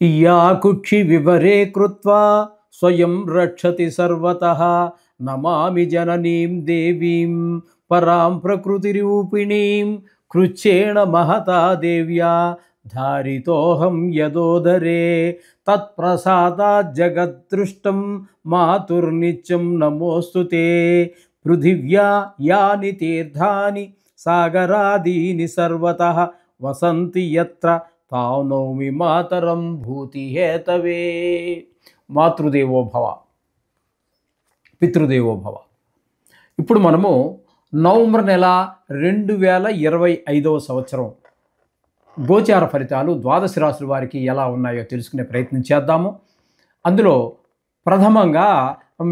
या कुक्षि विवरे कृत्वा स्वयं रक्षति सर्वतः नमामि जननीं देवीं परां प्रकृतिरूपिणीं कृच्छेण महता देव्या धारितोऽहं यदोदरे तत्प्रसादात् जगद्दृष्टं मातुर्नित्यं नमोऽस्तु ते। पृथिव्या यानि तीर्थानि सागरादीनि सर्वतः वसन्ति यत्र తానౌమి మాతరం భూతి హేతవే। మాతృదేవో భవ, పితృదేవో భవ. ఇప్పుడు మనము నవంబర్ నెల 2025 సంవత్సరం గోచార ఫలితాలు ద్వాదశ రాశుల వారికి ఎలా ఉన్నాయో తెలుసుకునే ప్రయత్నం చేద్దాము. అందులో ప్రథమంగా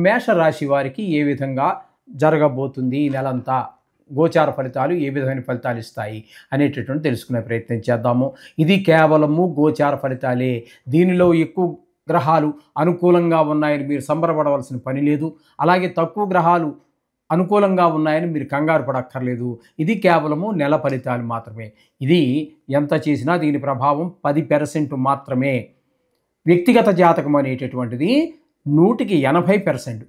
మేషరాశి వారికి ఏ విధంగా జరగబోతుంది, ఈ నెలంతా గోచార ఫలితాలు ఏ విధమైన ఫలితాలు ఇస్తాయి అనేటటువంటి తెలుసుకునే ప్రయత్నం చేద్దాము. ఇది కేవలము గోచార ఫలితాలే. దీనిలో ఎక్కువ గ్రహాలు అనుకూలంగా ఉన్నాయని మీరు సంబరపడవలసిన పని లేదు. అలాగే తక్కువ గ్రహాలు అనుకూలంగా ఉన్నాయని మీరు కంగారు పడక్కర్లేదు. ఇది కేవలము నెల ఫలితాలు మాత్రమే. ఇది ఎంత చేసినా దీని ప్రభావం 10% మాత్రమే. వ్యక్తిగత జాతకం అనేటటువంటిది 100కి 80%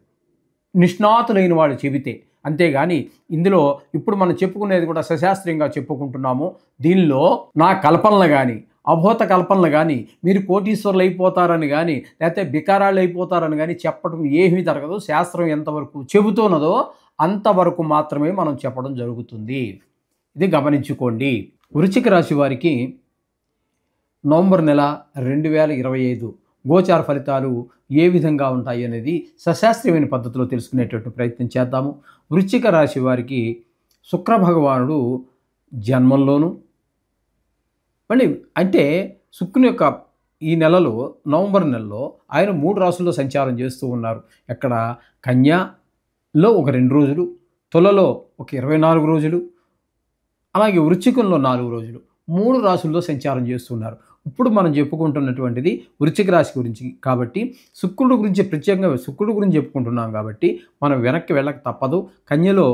నిష్ణాతులైన వాళ్ళు చెబితే, అంతేగాని ఇందులో ఇప్పుడు మనం చెప్పుకునేది కూడా సశాస్త్రీయంగా చెప్పుకుంటున్నాము. దీనిలో నా కల్పనలు కానీ అభూత కల్పనలు కానీ మీరు కోటీశ్వరులు అయిపోతారని కానీ లేకపోతే బికారాళ్ళు అయిపోతారని కానీ చెప్పడం ఏమీ జరగదు. శాస్త్రం ఎంతవరకు చెబుతున్నదో అంతవరకు మాత్రమే మనం చెప్పడం జరుగుతుంది. ఇది గమనించుకోండి. వృశ్చిక రాశి వారికి నవంబర్ నెల 2025 గోచార ఫలితాలు ఏ విధంగా ఉంటాయి అనేది సశాస్త్రీయమైన పద్ధతిలో తెలుసుకునేటట్టు ప్రయత్నం చేద్దాము. వృశ్చిక రాశి వారికి శుక్ర భగవానుడు జన్మంలోను, మళ్ళీ అంటే శుక్రుని యొక్క ఈ నెలలో నవంబర్ నెలలో ఆయన 3 రాశుల్లో సంచారం చేస్తూ ఉన్నారు. ఎక్కడ కన్యలో ఒక 2 రోజులు, తులలో ఒక 24 రోజులు, అలాగే వృశ్చికంలో 4 రోజులు, 3 రాశుల్లో సంచారం చేస్తున్నారు. ఇప్పుడు మనం చెప్పుకుంటున్నటువంటిది వృశ్చిక రాశి గురించి కాబట్టి శుక్రుడు గురించి ప్రత్యేకంగా శుక్రుడు గురించి చెప్పుకుంటున్నాం కాబట్టి మనం వెనక్కి వెళ్ళక తప్పదు. కన్యలో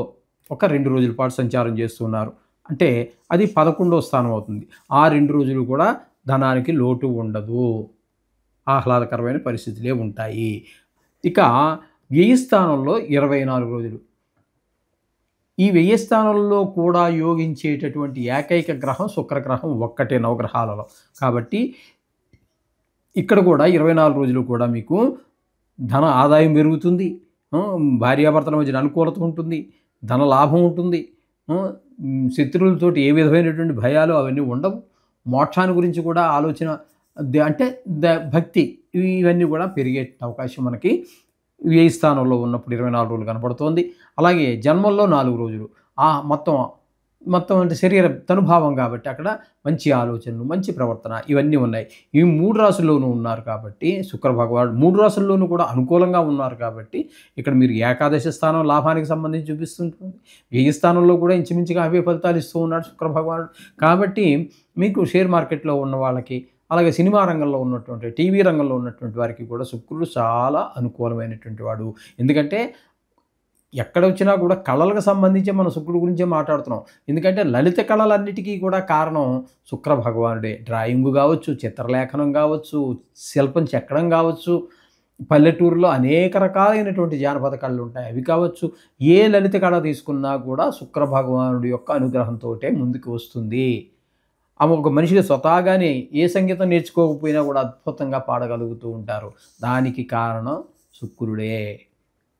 ఒక 2 రోజుల పాటు సంచారం చేస్తున్నారు. అంటే అది 11వ స్థానం అవుతుంది. ఆ 2 రోజులు కూడా ధనానికి లోటు ఉండదు, ఆహ్లాదకరమైన పరిస్థితులే ఉంటాయి. ఇక వ్యయ స్థానంలో 24 రోజులు. ఈ వ్యయ స్థానంలో కూడా యోగించేటటువంటి ఏకైక గ్రహం శుక్రగ్రహం ఒక్కటే నవగ్రహాలలో. కాబట్టి ఇక్కడ కూడా 24 రోజులు కూడా మీకు ధన ఆదాయం పెరుగుతుంది, భార్యాభర్తల మధ్య అనుకూలత ఉంటుంది, ధన లాభం ఉంటుంది, శత్రువులతోటి ఏ విధమైనటువంటి భయాలు అవన్నీ ఉండవు. మోక్షాన్ని గురించి కూడా ఆలోచన అంటే భక్తి ఇవన్నీ కూడా పెరిగే అవకాశం మనకి వ్యయ స్థానంలో ఉన్నప్పుడు 24 రోజులు కనపడుతోంది. అలాగే జన్మల్లో 4 రోజులు మొత్తం అంటే శరీర తనుభావం కాబట్టి అక్కడ మంచి ఆలోచనలు, మంచి ప్రవర్తన ఇవన్నీ ఉన్నాయి. ఈ 3 రాశుల్లోనూ ఉన్నారు కాబట్టి శుక్ర భగవానుడు 3 రాశుల్లోనూ కూడా అనుకూలంగా ఉన్నారు కాబట్టి ఇక్కడ మీరు ఏకాదశి స్థానం లాభానికి సంబంధించి చూపిస్తుంటుంది. వ్యయ స్థానంలో కూడా ఇంచుమించుగా అవే ఫలితాలు ఇస్తూ ఉన్నాడు శుక్ర భగవానుడు. కాబట్టి మీకు షేర్ మార్కెట్లో ఉన్న వాళ్ళకి, అలాగే సినిమా రంగంలో ఉన్నటువంటి, టీవీ రంగంలో ఉన్నటువంటి వారికి కూడా శుక్రుడు చాలా అనుకూలమైనటువంటి వాడు. ఎందుకంటే ఎక్కడ వచ్చినా కూడా కళలకు సంబంధించి మనం శుక్రుడు గురించే మాట్లాడుతున్నాం. ఎందుకంటే లలిత కళలన్నిటికీ కూడా కారణం శుక్ర భగవానుడే. డ్రాయింగ్ కావచ్చు, చిత్రలేఖనం కావచ్చు, శిల్పం చెక్కడం కావచ్చు, పల్లెటూరులో అనేక రకాలైనటువంటి జానపద కళలు ఉంటాయి, అవి కావచ్చు. ఏ లలిత కళ తీసుకున్నా కూడా శుక్ర భగవానుడి యొక్క అనుగ్రహంతో ముందుకు వస్తుంది. ఆమె ఒక మనిషిగా స్వతహాగానే ఏ సంగీతం నేర్చుకోకపోయినా కూడా అద్భుతంగా పాడగలుగుతూ ఉంటారు. దానికి కారణం శుక్రుడే.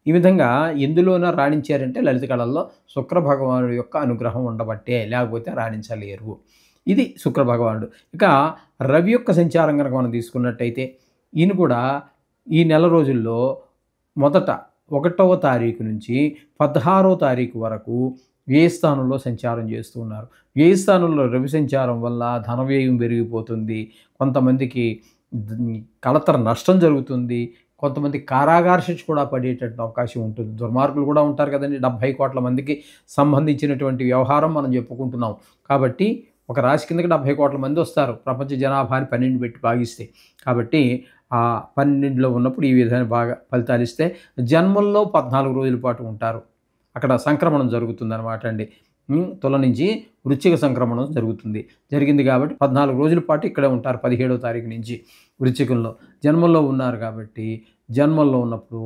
ఈ విధంగా ఎందులోనా రాణించారంటే లలిత కళల్లో శుక్ర భగవానుడి యొక్క అనుగ్రహం ఉండబట్టే, లేకపోతే రాణించలేరు. ఇది శుక్ర భగవానుడు. ఇక రవి యొక్క సంచారం కనుక మనం తీసుకున్నట్టయితే ఈయన కూడా ఈ నెల రోజుల్లో మొదట 1వ తారీఖు నుంచి 16వ తారీఖు వరకు వ్యయ స్థానంలో సంచారం చేస్తూ ఉన్నారు. వ్యయ స్థానంలో రవి సంచారం వల్ల ధన వ్యయం పెరిగిపోతుంది, కొంతమందికి కలతర నష్టం జరుగుతుంది, కొంతమంది కారాగార శిక్ష కూడా పడేటటువంటి అవకాశం ఉంటుంది. దుర్మార్గులు కూడా ఉంటారు కదండి. 70 కోట్ల మందికి సంబంధించినటువంటి వ్యవహారం మనం చెప్పుకుంటున్నాం. కాబట్టి ఒక రాశి కిందకి 70 కోట్ల మంది వస్తారు, ప్రపంచ జనాభాని 12 పెట్టి భాగిస్తే. కాబట్టి ఆ 12లో ఉన్నప్పుడు ఈ విధంగా బాగా ఫలితాలు ఇస్తే జన్మల్లో 14 రోజుల పాటు ఉంటారు. అక్కడ సంక్రమణం జరుగుతుందన్నమాట అండి. తుల నుంచి వృశ్చిక సంక్రమణం జరిగింది కాబట్టి 14 రోజుల పాటు ఇక్కడే ఉంటారు 17వ తారీఖు నుంచి వృశ్చికంలో జన్మల్లో ఉన్నారు కాబట్టి జన్మల్లో ఉన్నప్పుడు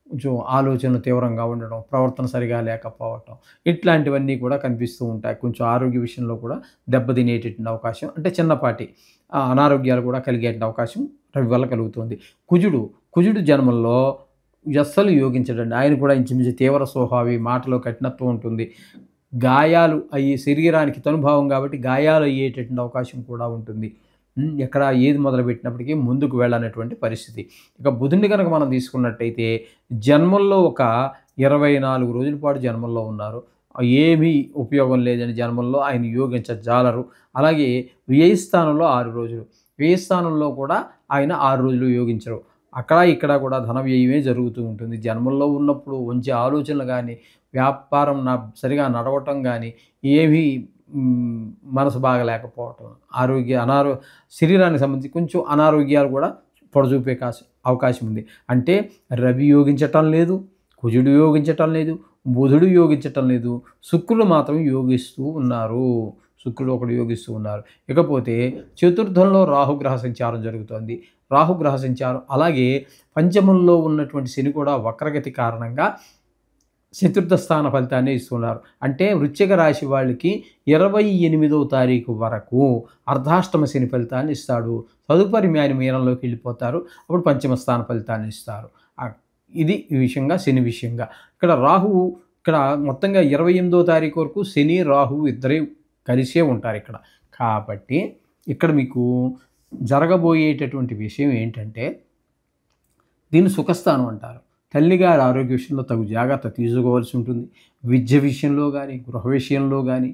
కొంచెం ఆలోచనలు తీవ్రంగా ఉండడం, ప్రవర్తన సరిగా లేకపోవటం ఇట్లాంటివన్నీ కూడా కనిపిస్తూ ఉంటాయి. కొంచెం ఆరోగ్య విషయంలో కూడా దెబ్బతినేటటువంటి అవకాశం అంటే చిన్నపాటి అనారోగ్యాలు కూడా కలిగే అవకాశం రవి వల్ల కలుగుతుంది. కుజుడు జన్మల్లో అస్సలు యోగించడండి. ఆయన కూడా ఇంచుమించు తీవ్ర స్వభావి, మాటలో కఠినత్వం ఉంటుంది. గాయాలు అయ్యి శరీరానికి తనుభావం కాబట్టి గాయాలు అయ్యేటటువంటి అవకాశం కూడా ఉంటుంది. ఎక్కడ ఏది మొదలుపెట్టినప్పటికీ ముందుకు వెళ్ళనటువంటి పరిస్థితి. ఇక బుధుడిని కనుక మనం తీసుకున్నట్టయితే జన్మల్లో ఒక 24 రోజుల పాటు జన్మల్లో ఉన్నారు. ఏమీ ఉపయోగం లేదని జన్మల్లో ఆయన యోగించజాలరు. అలాగే వ్యయస్థానంలో 6 రోజులు. వ్యయస్థానంలో కూడా ఆయన 6 రోజులు యోగించరు. అక్కడ ఇక్కడ కూడా ధన వ్యయమే జరుగుతూ ఉంటుంది. జన్మల్లో ఉన్నప్పుడు మంచి ఆలోచనలు కానీ, వ్యాపారం సరిగా నడవటం కానీ, ఏమీ మనసు బాగలేకపోవటం, శరీరానికి సంబంధించి కొంచెం అనారోగ్యాలు కూడా పొడచూపే అవకాశం ఉంది. అంటే రవి యోగించటం లేదు, కుజుడు యోగించటం లేదు, బుధుడు యోగించటం లేదు, శుక్రుడు మాత్రం యోగిస్తూ ఉన్నారు. శుక్రుడు ఒకడు యోగిస్తూ ఉన్నారు. ఇకపోతే చతుర్థంలో రాహుగ్రహ సంచారం జరుగుతోంది. రాహుగ్రహ సంచారం అలాగే పంచమంలో ఉన్నటువంటి శని కూడా వక్రగతి కారణంగా చతుర్థ స్థాన ఫలితాన్ని ఇస్తున్నారు. అంటే వృశ్చిక రాశి వాళ్ళకి 28వ తారీఖు వరకు అర్ధాష్టమ శని ఫలితాన్ని ఇస్తాడు. తదుపరి మీనంలోకి వెళ్ళిపోతారు. అప్పుడు పంచమ స్థాన ఫలితాన్ని ఇస్తారు. ఇది ఈ విషయంగా శని విషయంగా. ఇక్కడ మొత్తంగా 28వ తారీఖు వరకు శని రాహువు ఇద్దరే కలిసే ఉంటారు ఇక్కడ. కాబట్టి ఇక్కడ మీకు జరగబోయేటటువంటి విషయం ఏంటంటే దీన్ని సుఖస్థానం అంటారు. తల్లిగారి ఆరోగ్య విషయంలో తగు జాగ్రత్త తీసుకోవాల్సి ఉంటుంది. విద్య విషయంలో కానీ, గృహ విషయంలో కానీ,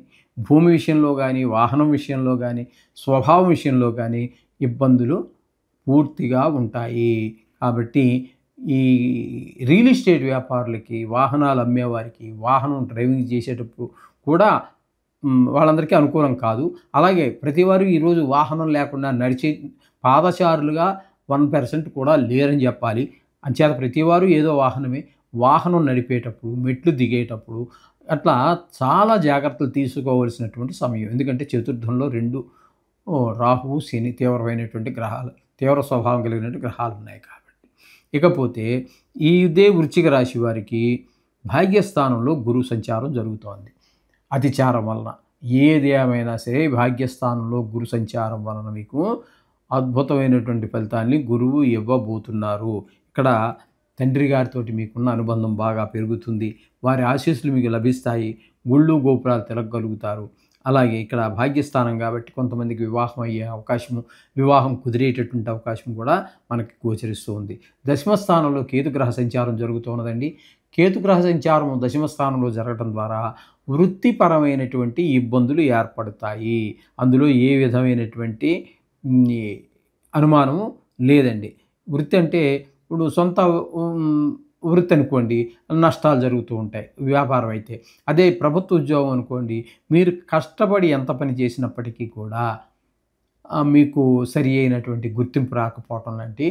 భూమి విషయంలో కానీ, వాహనం విషయంలో కానీ, స్వభావం విషయంలో కానీ ఇబ్బందులు పూర్తిగా ఉంటాయి. కాబట్టి ఈ రియల్ ఎస్టేట్ వ్యాపారులకి, వాహనాలు అమ్మేవారికి, వాహనం డ్రైవింగ్ చేసేటప్పుడు కూడా వాళ్ళందరికీ అనుకూలం కాదు. అలాగే ప్రతివారు ఈరోజు వాహనం లేకుండా నడిచే పాదచారులుగా 1% కూడా లేరని చెప్పాలి. అంచేత ప్రతివారు ఏదో వాహనం నడిపేటప్పుడు, మెట్లు దిగేటప్పుడు అట్లా చాలా జాగ్రత్తలు తీసుకోవాల్సినటువంటి సమయం. ఎందుకంటే చతుర్థంలో 2 రాహువు శని తీవ్రమైనటువంటి గ్రహాలు, తీవ్ర స్వభావం కలిగినటువంటి గ్రహాలు ఉన్నాయి కాబట్టి. ఇకపోతే ఇదే వృశ్చిక రాశి వారికి భాగ్యస్థానంలో గురు సంచారం జరుగుతోంది. అతిచారం వలన ఏది ఏమైనా సరే భాగ్యస్థానంలో గురు సంచారం వలన మీకు అద్భుతమైనటువంటి ఫలితాన్ని గురువు ఇవ్వబోతున్నారు. ఇక్కడ తండ్రి గారితో మీకున్న అనుబంధం బాగా పెరుగుతుంది. వారి ఆశీస్సులు మీకు లభిస్తాయి. గుళ్ళు గోపురాలు తిరగగలుగుతారు. అలాగే ఇక్కడ భాగ్యస్థానం కాబట్టి కొంతమందికి వివాహం అయ్యే అవకాశము, వివాహం కుదిరేటటువంటి అవకాశం కూడా మనకి గోచరిస్తూ ఉంది. దశమ స్థానంలో కేతుగ్రహ సంచారం జరుగుతున్నదండి. కేతుగ్రహ సంచారం దశమ స్థానంలో జరగడం ద్వారా వృత్తిపరమైనటువంటి ఇబ్బందులు ఏర్పడతాయి. అందులో ఏ విధమైనటువంటి అనుమానము లేదండి. వృత్తి అంటే ఇప్పుడు సొంత వృత్తి అనుకోండి, నష్టాలు జరుగుతూ ఉంటాయి వ్యాపారం అయితే. అదే ప్రభుత్వ ఉద్యోగం అనుకోండి, మీరు కష్టపడి ఎంత పని చేసినప్పటికీ కూడా మీకు సరి అయినటువంటి గుర్తింపు రాకపోవటం లాంటి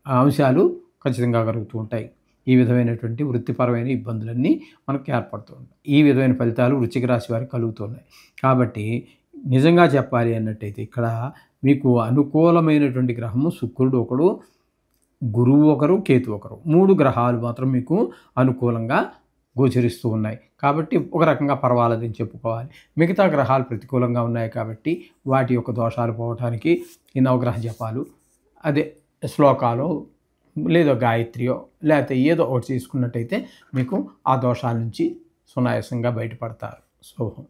అంశాలు ఖచ్చితంగా కలుగుతూ ఉంటాయి. ఈ విధమైనటువంటి వృత్తిపరమైన ఇబ్బందులన్నీ మనకు ఏర్పడుతూ ఉంటాయి. ఈ విధమైన ఫలితాలు వృశ్చిక రాశి వారికి కలుగుతున్నాయి. కాబట్టి నిజంగా చెప్పాలి అన్నట్టయితే ఇక్కడ మీకు అనుకూలమైనటువంటి గ్రహము శుక్రుడు ఒకడు, గురువు ఒకరు, కేతు ఒకరు, 3 గ్రహాలు మాత్రం మీకు అనుకూలంగా గోచరిస్తూ ఉన్నాయి. కాబట్టి ఒక రకంగా పర్వాలేదని చెప్పుకోవాలి. మిగతా గ్రహాలు ప్రతికూలంగా ఉన్నాయి కాబట్టి వాటి యొక్క దోషాలు పోవటానికి ఈ నవగ్రహ జపాలు, అదే శ్లోకాలు, లేదో గాయత్రియో లేకపోతే ఏదో ఒకటి చేసుకున్నట్టయితే మీకు ఆ దోషాల నుంచి సునాయాసంగా బయటపడతారు. శుభం.